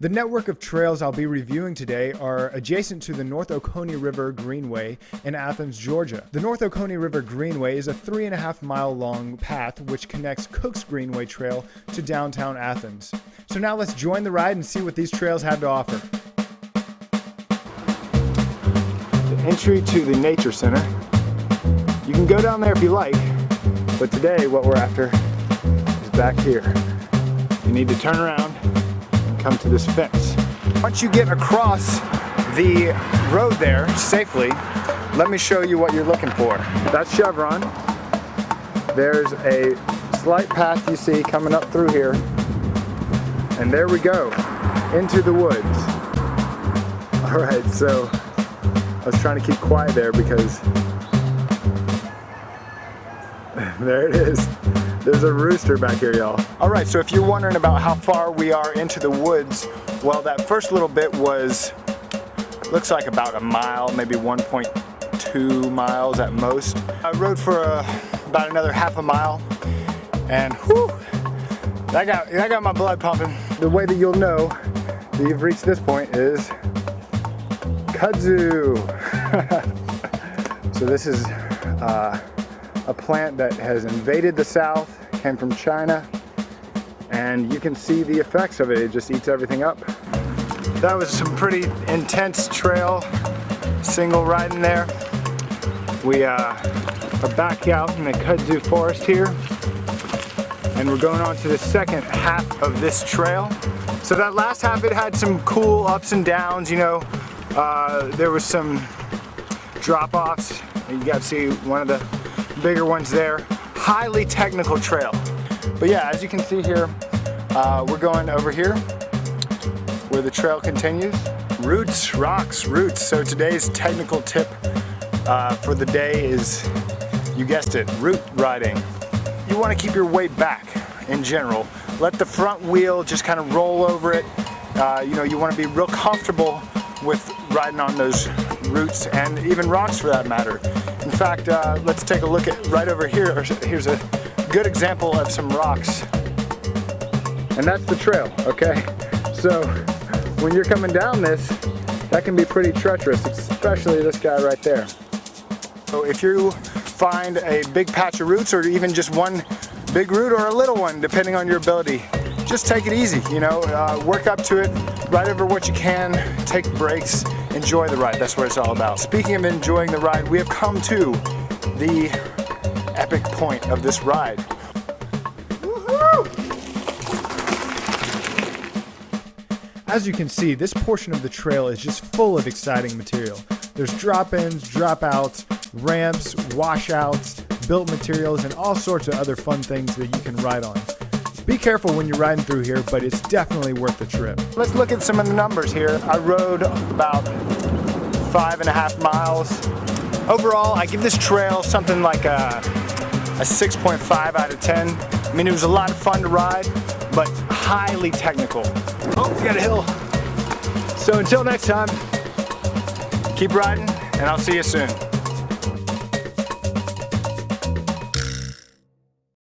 The network of trails I'll be reviewing today are adjacent to the North Oconee River Greenway in Athens, Georgia. The North Oconee River Greenway is a 3.5-mile long path which connects Cook's Greenway Trail to downtown Athens. So now let's join the ride and see what these trails have to offer. The entry to the Nature Center. You can go down there if you like, but today what we're after is back here. You need to turn around and come to this fence. Once you get across the road there safely, let me show you what you're looking for. That's Chevron. There's a slight path you see coming up through here. And there we go, into the woods. All right, so I was trying to keep quiet there because there it is. There's a rooster back here, y'all. All right, so if you're wondering about how far we are into the woods, well, that first little bit looks like about a mile, maybe 1.2 miles at most. I rode for about another half a mile, and whew, that got my blood pumping. The way that you'll know that you've reached this point is kudzu. So this is a plant that has invaded the south, came from China, and you can see the effects of it. It just eats everything up. That was some pretty intense trail, single riding there. We are back out in the kudzu forest here, and we're going on to the second half of this trail. So that last half, it had some cool ups and downs, you know. There was some drop-offs. You got to see one of the bigger ones there. Highly technical trail. But yeah, as you can see here, we're going over here where the trail continues. Roots, rocks, roots. So today's technical tip for the day is, you guessed it, root riding. You want to keep your weight back in general. Let the front wheel just kind of roll over it. You know, you want to be real comfortable with riding on those roots and even rocks for that matter. In fact, let's take a look at right over here. Here's a good example of some rocks. And that's the trail, okay? So when you're coming down this, that can be pretty treacherous, especially this guy right there. So if you find a big patch of roots, or even just one big root or a little one, depending on your ability, just take it easy, you know, work up to it, ride over what you can, take breaks, enjoy the ride. That's what it's all about. Speaking of enjoying the ride, we have come to the epic point of this ride. Woohoo! As you can see, this portion of the trail is just full of exciting material. There's drop-ins, drop-outs, ramps, washouts, built materials, and all sorts of other fun things that you can ride on. Be careful when you're riding through here, but it's definitely worth the trip. Let's look at some of the numbers here. I rode about 5.5 miles. Overall, I give this trail something like a 6.5 out of 10. I mean, it was a lot of fun to ride, but highly technical. Oh, we got a hill. So until next time, keep riding, and I'll see you soon.